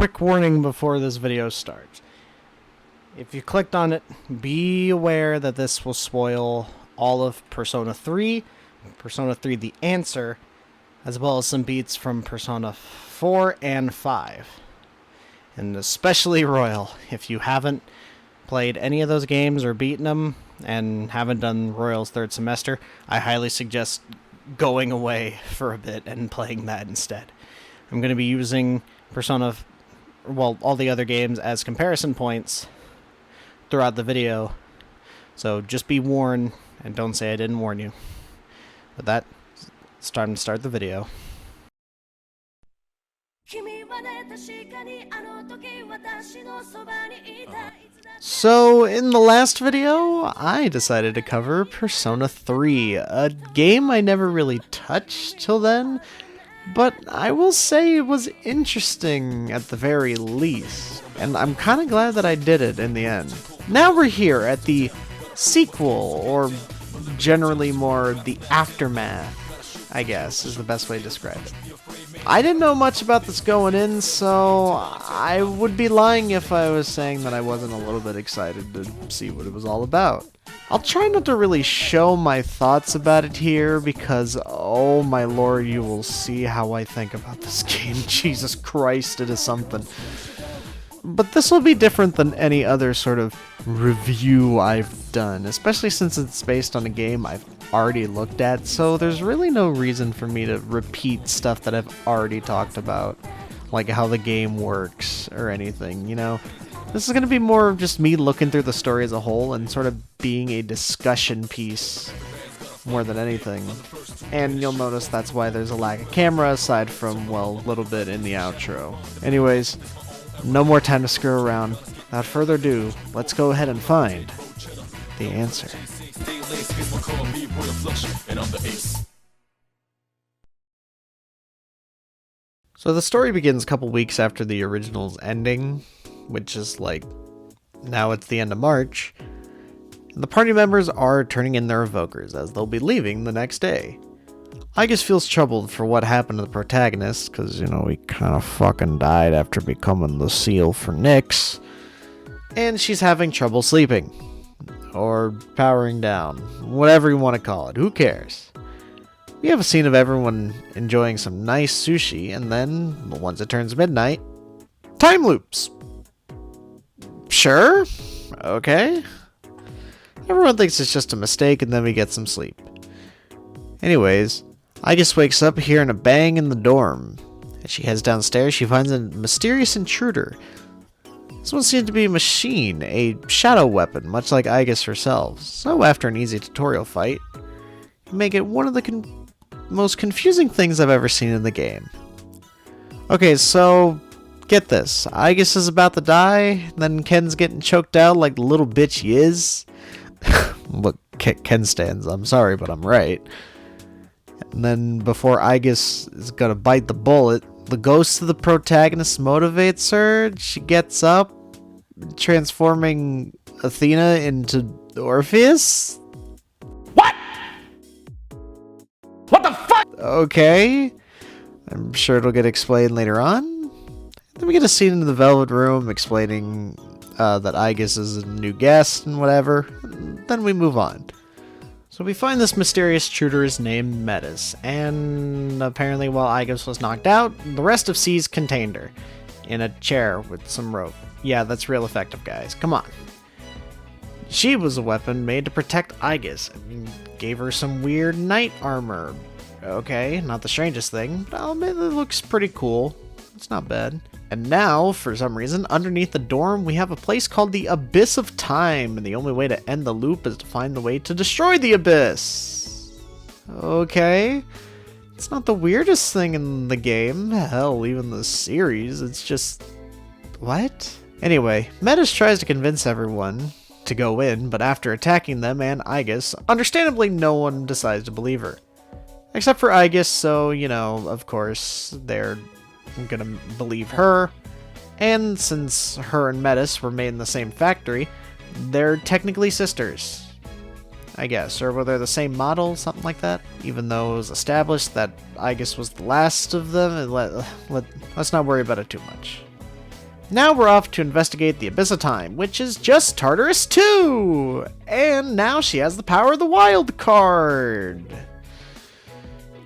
quick warning before this video starts. If you clicked on it, be aware that this will spoil all of Persona 3, Persona 3 The Answer, as well as some beats from Persona 4 and 5. And especially Royal. If you haven't played any of those games or beaten them and haven't done Royal's third semester, I highly suggest going away for a bit and playing that instead. I'm going to be using all the other games as comparison points throughout the video, so just be warned and don't say I didn't warn you. With that, it's time to start the video. So, in the last video, I decided to cover Persona 3, a game I never really touched till then, but I will say it was interesting at the very least, and I'm kinda glad that I did it in the end. Now we're here at the sequel, or generally more the aftermath, I guess, is the best way to describe it. I didn't know much about this going in, so I would be lying if I was saying that I wasn't a little bit excited to see what it was all about. I'll try not to really show my thoughts about it here because, oh my lord, you will see how I think about this game. Jesus Christ, it is something. But this will be different than any other sort of review I've done, especially since it's based on a game I've already looked at, so there's really no reason for me to repeat stuff that I've already talked about, like how the game works or anything, you know? This is going to be more of just me looking through the story as a whole and sort of being a discussion piece more than anything. And you'll notice that's why there's a lack of camera aside from, well, a little bit in the outro. Anyways, no more time to screw around. Without further ado, let's go ahead and find the answer. So the story begins a couple weeks after the original's ending, which is like, now it's the end of March, and the party members are turning in their evokers as they'll be leaving the next day. Aigis feels troubled for what happened to the protagonist, because, you know, he kind of fucking died after becoming the seal for Nyx, and she's having trouble sleeping. Or powering down. Whatever you want to call it. Who cares? We have a scene of everyone enjoying some nice sushi, and then, once it turns midnight, time loops. Sure. Okay. Everyone thinks it's just a mistake, and then we get some sleep. Anyways, Aigis wakes up hearing a bang in the dorm. As she heads downstairs, she finds a mysterious intruder. This one seemed to be a machine, a shadow weapon, much like Aigis herself. So after an easy tutorial fight, you make it one of the most confusing things I've ever seen in the game. Okay, so get this. Aigis is about to die, then Ken's getting choked out like the little bitch he is. Look, Ken stands. I'm sorry, but I'm right. And then before Aigis is gonna bite the bullet, the ghost of the protagonist motivates her. She gets up, transforming Athena into Orpheus? What? What the fuck? Okay. I'm sure it'll get explained later on. Then we get a scene in the Velvet Room explaining that Aigis is a new guest and whatever. And then we move on. So we find this mysterious intruder is named Metis, and apparently while Aigis was knocked out, the rest of C's contained her in a chair with some rope. Yeah, that's real effective, guys. Come on. She was a weapon made to protect Aigis, and gave her some weird knight armor. Okay, not the strangest thing, but I'll admit it looks pretty cool. It's not bad. And now, for some reason, underneath the dorm, we have a place called the Abyss of Time, and the only way to end the loop is to find the way to destroy the Abyss. Okay. It's not the weirdest thing in the game. Hell, even the series. It's just... what? Anyway, Metis tries to convince everyone to go in, but after attacking them and Aigis, understandably no one decides to believe her. Except for Aigis, so, you know, of course, they're gonna believe her, and since her and Metis were made in the same factory, they're technically sisters, I guess, or were they the same model, something like that, even though it was established that Aigis was the last of them. Let's not worry about it too much. Now we're off to investigate the Abyss of Time, which is just Tartarus 2! And now she has the power of the wild card!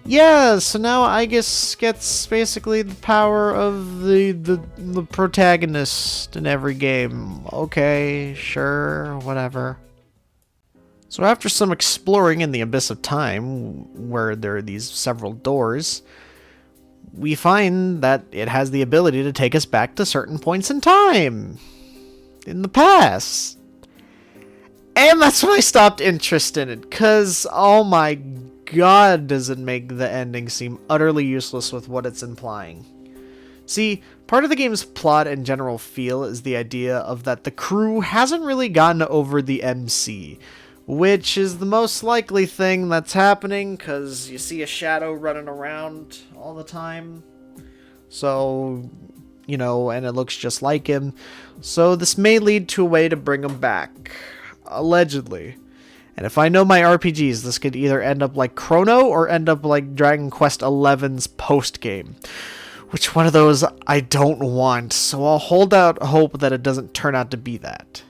Yeah, so now Aegis gets basically the power of the protagonist in every game. Okay, sure, whatever. So after some exploring in the Abyss of Time, where there are these several doors, we find that it has the ability to take us back to certain points in time in the past. And that's when I stopped interest in it, because, oh my god, does it make the ending seem utterly useless with what it's implying. See, part of the game's plot and general feel is the idea of that the crew hasn't really gotten over the MC, which is the most likely thing that's happening, because you see a shadow running around all the time. So, you know, and it looks just like him. So this may lead to a way to bring him back. Allegedly. And if I know my RPGs, this could either end up like Chrono or end up like Dragon Quest XI's post-game. Which one of those I don't want, so I'll hold out hope that it doesn't turn out to be that.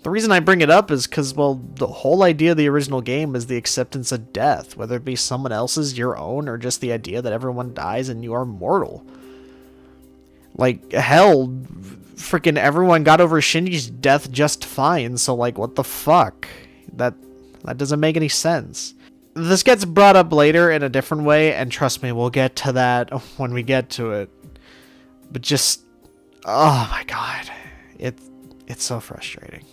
The reason I bring it up is because, well, the whole idea of the original game is the acceptance of death, whether it be someone else's, your own, or just the idea that everyone dies and you are mortal. Like, hell, freaking everyone got over Shinji's death just fine, so like, what the fuck? That doesn't make any sense. This gets brought up later in a different way, and trust me, we'll get to that when we get to it. But just, oh my god, it's so frustrating.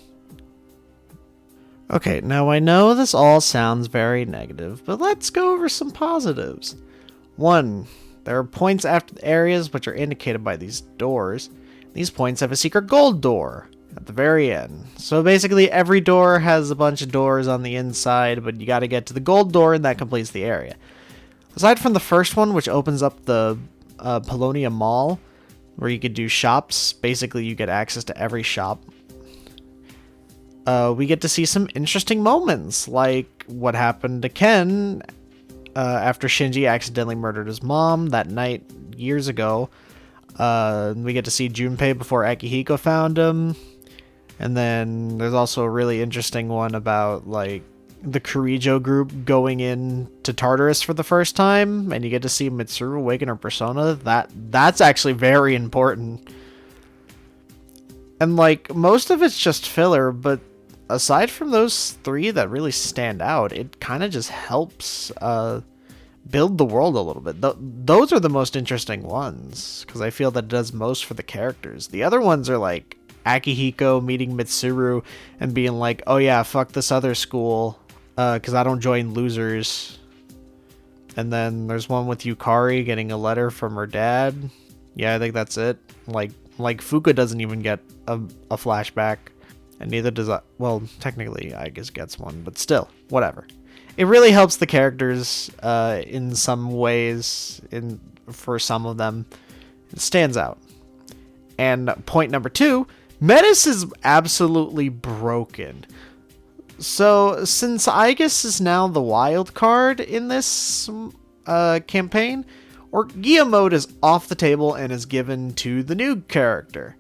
Okay, now I know this all sounds very negative, but let's go over some positives. 1. There are points after the areas which are indicated by these doors. These points have a secret gold door at the very end. So basically every door has a bunch of doors on the inside, but you gotta get to the gold door and that completes the area. Aside from the first one, which opens up the Polonia Mall, where you could do shops, basically you get access to every shop. We get to see some interesting moments, like what happened to Ken after Shinji accidentally murdered his mom that night years ago. We get to see Junpei before Akihiko found him. And then there's also a really interesting one about, like, the Kurijo group going in to Tartarus for the first time, and you get to see Mitsuru awaken her persona. That's actually very important. And, like, most of it's just filler, but aside from those 3 that really stand out, it kind of just helps build the world a little bit. Those are the most interesting ones, because I feel that it does most for the characters. The other ones are, like, Akihiko meeting Mitsuru and being like, oh yeah, fuck this other school, because I don't join losers. And then there's one with Yukari getting a letter from her dad. Yeah, I think that's it. Like Fuka doesn't even get a flashback, and neither does I. Well, technically, I guess gets one, but still, whatever. It really helps the characters in some ways. For some of them, it stands out. And point number 2. Metis is absolutely broken. So, since Aegis is now the wild card in this campaign, Orgia mode is off the table and is given to the new character.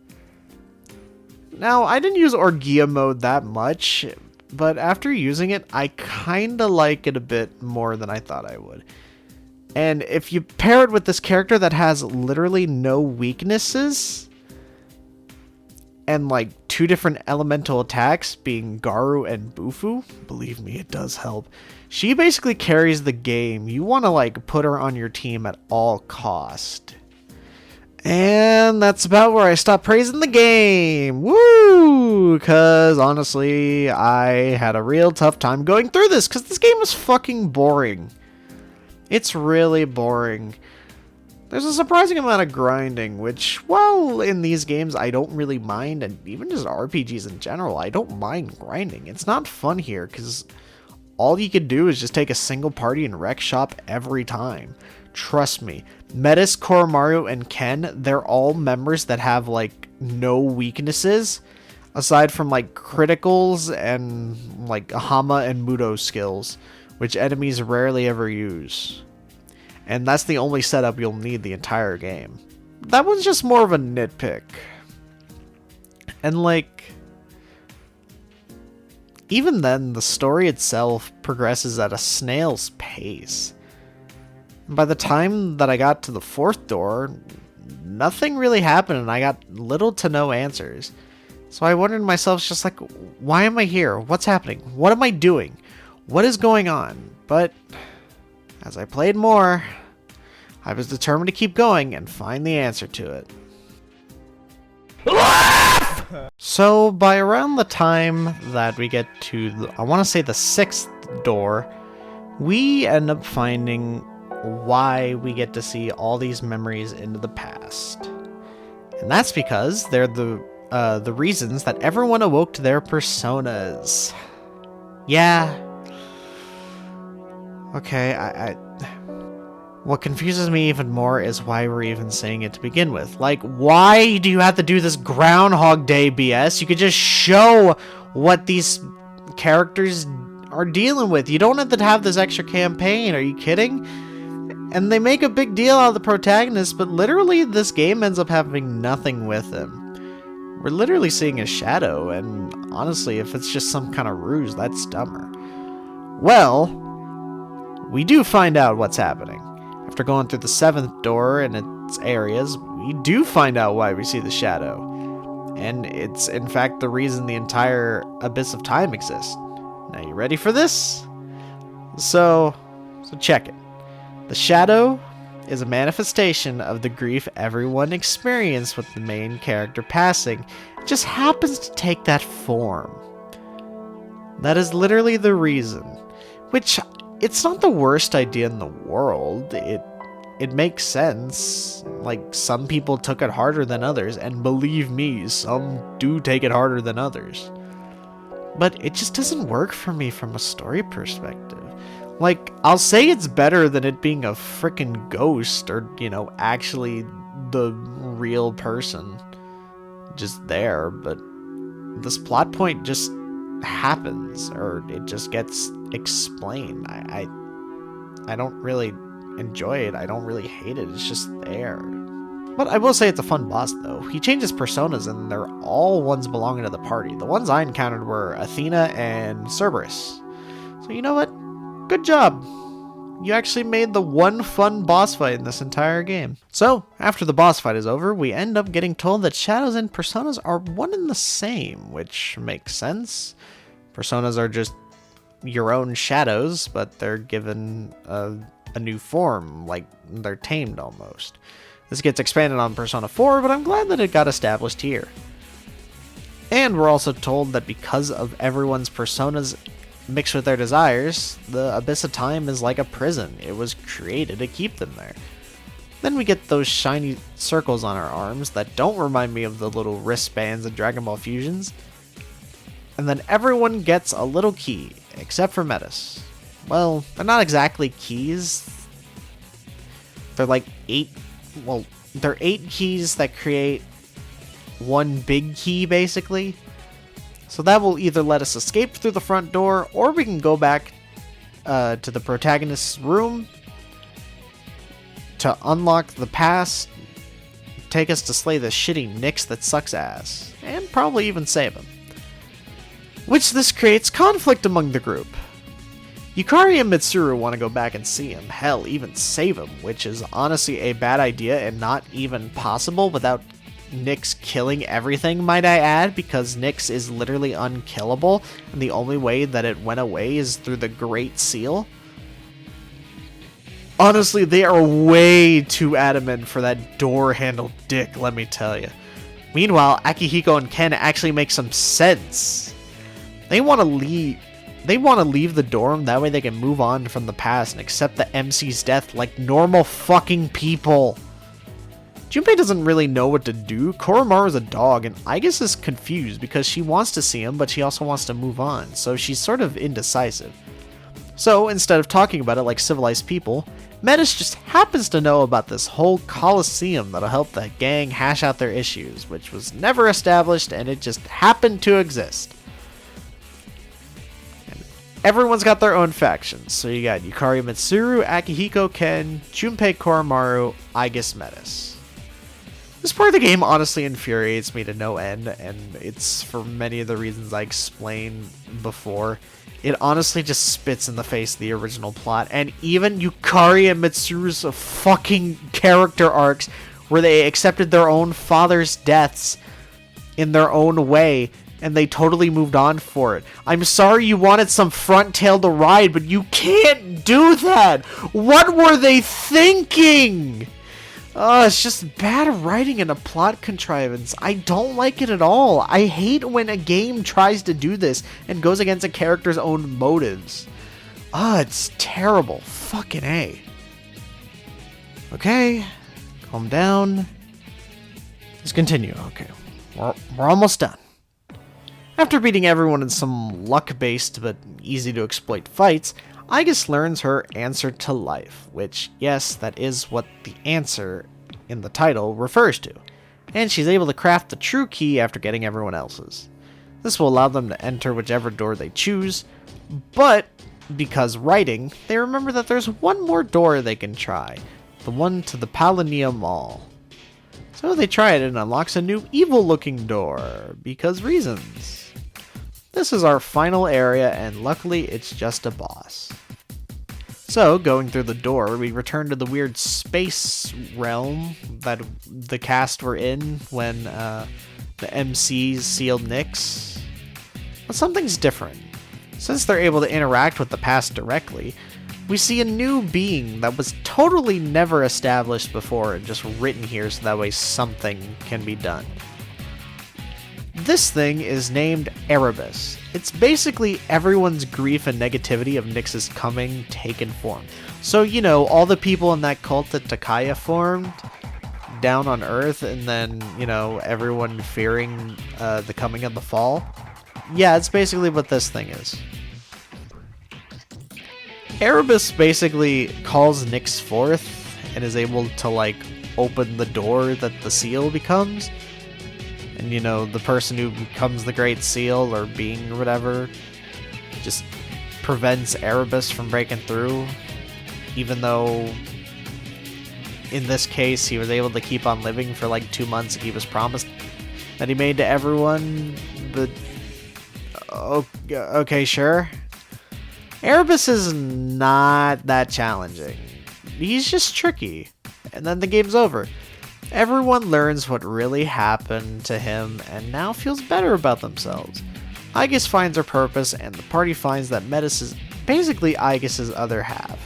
Now, I didn't use Orgia mode that much, but after using it, I kinda like it a bit more than I thought I would. And if you pair it with this character that has literally no weaknesses, and like 2 different elemental attacks being Garu and Bufu, believe me, it does help. She basically carries the game. You want to like put her on your team at all cost. And that's about where I stop praising the game. Woo! Because honestly, I had a real tough time going through this because this game is fucking boring. It's really boring. There's a surprising amount of grinding, which, well, in these games, I don't really mind, and even just RPGs in general, I don't mind grinding. It's not fun here, because all you could do is just take a single party and wreck shop every time. Trust me. Metis, Koromaru, and Ken, they're all members that have, like, no weaknesses, aside from, like, criticals and, like, Hama and Mudo skills, which enemies rarely ever use. And that's the only setup you'll need the entire game. That one's just more of a nitpick. And like, even then, the story itself progresses at a snail's pace. And by the time that I got to the 4th door, nothing really happened and I got little to no answers. So I wondered to myself, just like, why am I here? What's happening? What am I doing? What is going on? But as I played more, I was determined to keep going and find the answer to it. So by around the time that we get to, I want to say the 6th door, we end up finding why we get to see all these memories into the past. And that's because they're the reasons that everyone awoke to their personas. Yeah. Okay, what confuses me even more is why we're even saying it to begin with. Like, why do you have to do this Groundhog Day BS? You could just show what these characters are dealing with. You don't have to have this extra campaign. Are you kidding? And they make a big deal out of the protagonist, but literally this game ends up having nothing with him. We're literally seeing a shadow, and honestly, if it's just some kind of ruse, that's dumber. Well, we do find out what's happening. After going through the 7th door and its areas, we do find out why we see the shadow. And it's in fact the reason the entire Abyss of Time exists. Now you ready for this? So check it. The shadow is a manifestation of the grief everyone experienced with the main character passing. It just happens to take that form. That is literally the reason. Which, it's not the worst idea in the world. It makes sense. Like, some people took it harder than others, and believe me, some do take it harder than others. But it just doesn't work for me from a story perspective. Like, I'll say it's better than it being a frickin' ghost or, you know, actually the real person just there, but this plot point just happens, or it just gets explained. I don't really enjoy it. I don't really hate it. It's just there. But I will say it's a fun boss, though. He changes personas, and they're all ones belonging to the party. The ones I encountered were Athena and Cerberus. So you know what? Good job. You actually made the one fun boss fight in this entire game. So, after the boss fight is over, we end up getting told that shadows and personas are one and the same, which makes sense. Personas are just your own shadows, but they're given a new form, like they're tamed almost. This gets expanded on Persona 4, but I'm glad that it got established here. And we're also told that because of everyone's personas mixed with their desires, the Abyss of Time is like a prison. It was created to keep them there. Then we get those shiny circles on our arms that don't remind me of the little wristbands in Dragon Ball Fusions. And then everyone gets a little key, except for Metis. Well, they're not exactly keys. They're like they're 8 keys that create one big key, basically. So that will either let us escape through the front door, or we can go back to the protagonist's room to unlock the past, take us to slay the shitty Nyx that sucks ass, and probably even save him. Which this creates conflict among the group. Yukari and Mitsuru want to go back and see him, hell, even save him, which is honestly a bad idea and not even possible without Nyx killing everything, might I add, because Nyx is literally unkillable, and the only way that it went away is through the Great Seal. Honestly, they are way too adamant for that door handle dick, let me tell you. Meanwhile, Akihiko and Ken actually make some sense. They want to leave the dorm, that way they can move on from the past and accept the MC's death like normal fucking people. Junpei doesn't really know what to do. Koromaru's a dog, and Aigis is confused because she wants to see him, but she also wants to move on, so she's sort of indecisive. So, instead of talking about it like civilized people, Metis just happens to know about this whole coliseum that'll help the gang hash out their issues, which was never established, and it just happened to exist. And everyone's got their own factions, so you got Yukari Mitsuru, Akihiko Ken, Junpei Koromaru, Aigis Metis. This part of the game honestly infuriates me to no end, and it's for many of the reasons I explained before. It honestly just spits in the face of the original plot, and even Yukari and Mitsuru's fucking character arcs, where they accepted their own father's deaths in their own way, and they totally moved on for it. I'm sorry you wanted some front tail to ride, but you can't do that! What were they thinking? It's just bad writing and a plot contrivance. I don't like it at all. I hate when a game tries to do this and goes against a character's own motives. It's terrible. Fucking A. Okay, calm down. Let's continue. Okay, we're almost done. After beating everyone in some luck-based but easy-to-exploit fights, Aigis learns her answer to life, which, yes, that is what the answer in the title refers to, and she's able to craft the true key after getting everyone else's. This will allow them to enter whichever door they choose, but because writing, they remember that there's one more door they can try, the one to the Palonia Mall. So they try it and it unlocks a new evil-looking door, because reasons. This is our final area, and luckily it's just a boss. So, going through the door, we return to the weird space realm that the cast were in when the MCs sealed Nyx. But something's different. Since they're able to interact with the past directly, we see a new being that was totally never established before and just written here so that way something can be done. This thing is named Erebus. It's basically everyone's grief and negativity of Nyx's coming taken form. So, you know, all the people in that cult that Takaya formed down on Earth, and then, you know, everyone fearing the coming of the fall. Yeah, it's basically what this thing is. Erebus basically calls Nyx forth and is able to, like, open the door that the seal becomes. And, you know, the person who becomes the Great Seal or being or whatever just prevents Erebus from breaking through. Even though, in this case, he was able to keep on living for like 2 months he was promised that he made to everyone. But, okay, sure. Erebus is not that challenging. He's just tricky. And then the game's over. Everyone learns what really happened to him and now feels better about themselves. Aigis finds her purpose, and the party finds that Metis is basically Aigis' other half.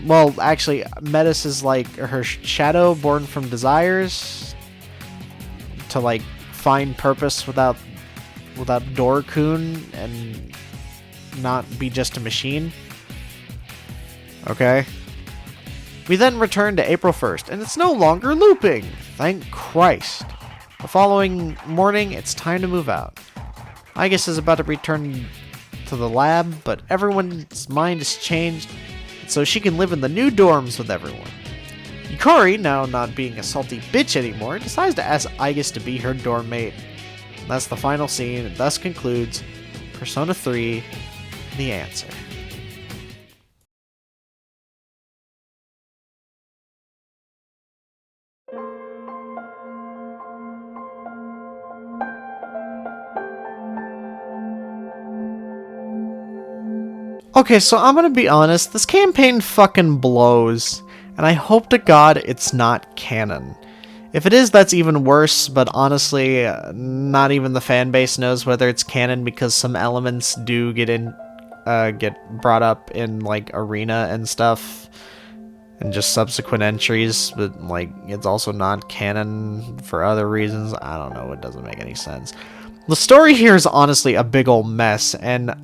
Well, actually, Metis is like her shadow born from desires to like find purpose without Dorkun and not be just a machine. Okay. We then return to April 1st, and it's no longer looping! Thank Christ. The following morning, it's time to move out. Aigis is about to return to the lab, but everyone's mind has changed, so she can live in the new dorms with everyone. Yukari, now not being a salty bitch anymore, decides to ask Aigis to be her dorm mate. And that's the final scene, and thus concludes Persona 3, The Answer. Okay, so I'm gonna be honest, this campaign fucking blows, and I hope to God it's not canon. If it is, that's even worse, but honestly, not even the fanbase knows whether it's canon because some elements do get brought up in, like, Arena and stuff, and just subsequent entries, but, like, it's also not canon for other reasons. I don't know, it doesn't make any sense. The story here is honestly a big ol' mess, and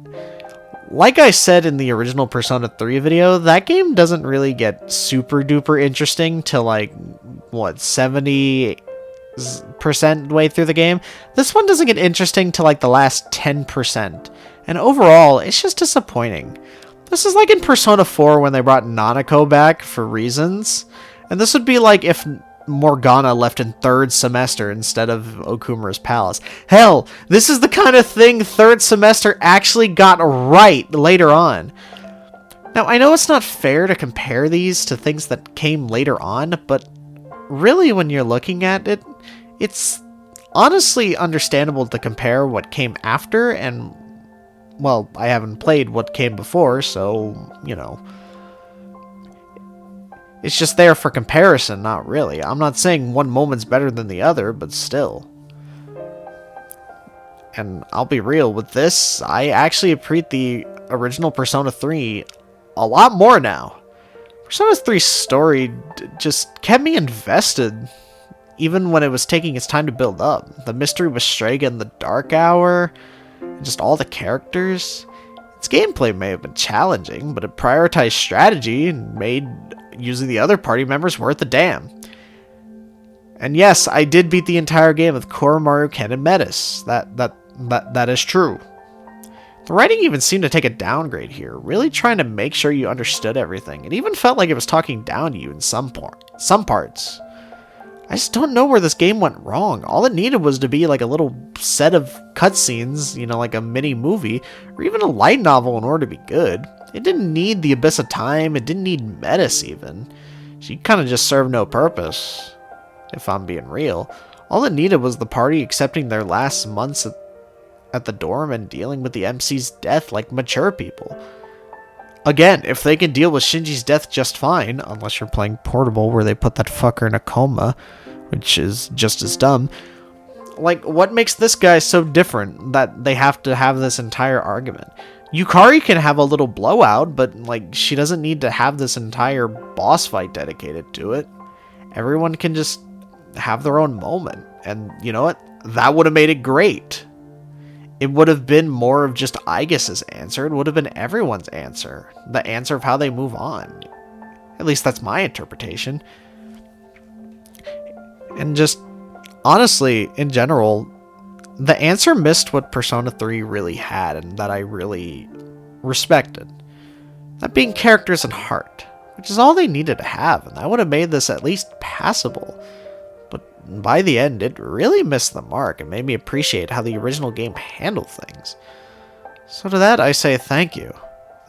like I said in the original Persona 3 video, that game doesn't really get super duper interesting till like, what, 70% way through the game? This one doesn't get interesting till like the last 10%. And overall, it's just disappointing. This is like in Persona 4 when they brought Nanako back for reasons. And this would be like if Morgana left in third semester instead of Okumura's palace. Hell, this is the kind of thing third semester actually got right later on. Now, I know it's not fair to compare these to things that came later on, but really, when you're looking at it, it's honestly understandable to compare what came after and, well, I haven't played what came before, so, you know, it's just there for comparison, not really. I'm not saying one moment's better than the other, but still. And I'll be real with this, I actually appreciate the original Persona 3 a lot more now. Persona 3's story just kept me invested, even when it was taking its time to build up. The mystery with Strega in the Dark Hour, and just all the characters. Its gameplay may have been challenging, but it prioritized strategy and made using the other party members worth a damn. And yes, I did beat the entire game with Koromaru Ken and Metis. That is true. The writing even seemed to take a downgrade here, really trying to make sure you understood everything. It even felt like it was talking down to you in some parts. I just don't know where this game went wrong. All it needed was to be like a little set of cutscenes, you know, like a mini movie, or even a light novel in order to be good. It didn't need the Abyss of Time, it didn't need Metis even. She kind of just served no purpose, if I'm being real. All it needed was the party accepting their last months at the dorm and dealing with the MC's death like mature people. Again, if they can deal with Shinji's death just fine, unless you're playing Portable where they put that fucker in a coma, which is just as dumb. Like, what makes this guy so different that they have to have this entire argument? Yukari can have a little blowout, but like, she doesn't need to have this entire boss fight dedicated to it. Everyone can just have their own moment, and you know what? That would have made it great. It would have been more of just Aigis' answer. It would have been everyone's answer. The answer of how they move on. At least that's my interpretation. And just, honestly, in general, the answer missed what Persona 3 really had and that I really respected. That being characters and heart, which is all they needed to have, and that would have made this at least passable. But by the end, it really missed the mark and made me appreciate how the original game handled things. So to that, I say thank you.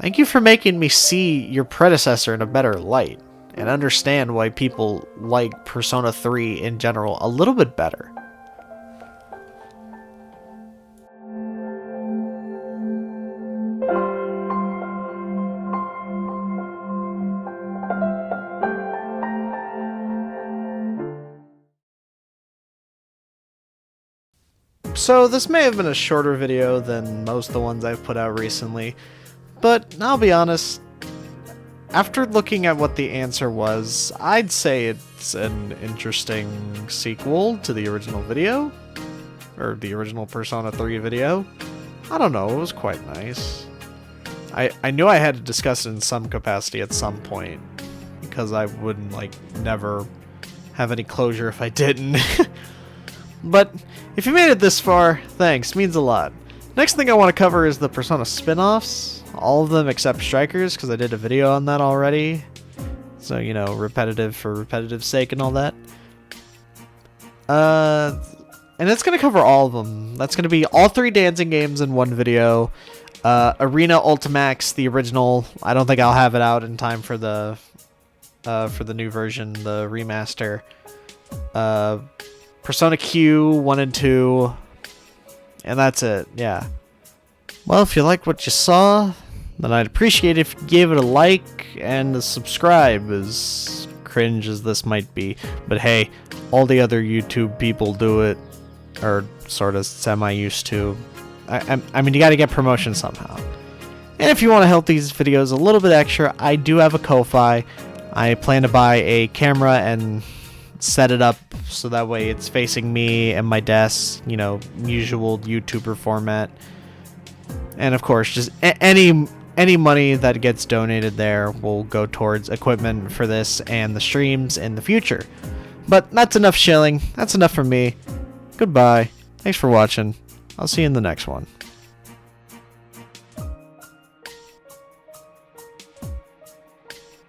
Thank you for making me see your predecessor in a better light, and understand why people like Persona 3 in general a little bit better. So this may have been a shorter video than most of the ones I've put out recently, but I'll be honest, after looking at what the answer was, I'd say it's an interesting sequel to the original video, or the original Persona 3 video. I don't know, it was quite nice. I knew I had to discuss it in some capacity at some point, because I wouldn't, like, never have any closure if I didn't. But if you made it this far, thanks, means a lot. Next thing I want to cover is the Persona spin-offs, all of them except Strikers, because I did a video on that already. So, you know, repetitive for repetitive's sake and all that. And it's going to cover all of them. That's going to be all 3 dancing games in one video. Arena Ultimax, the original. I don't think I'll have it out in time for the new version, the remaster. Persona Q 1 and 2, and that's it, yeah. Well, if you liked what you saw, then I'd appreciate it if you gave it a like and a subscribe, as cringe as this might be. But hey, all the other YouTube people do it, or sort of semi-used to. I mean, you gotta get promotion somehow. And if you want to help these videos a little bit extra, I do have a Ko-Fi. I plan to buy a camera and set it up so that way it's facing me and my desk, you know, usual YouTuber format. And of course, just any money that gets donated there will go towards equipment for this and the streams in the future. But that's enough shilling. That's enough from me. Goodbye. Thanks for watching. I'll see you in the next one.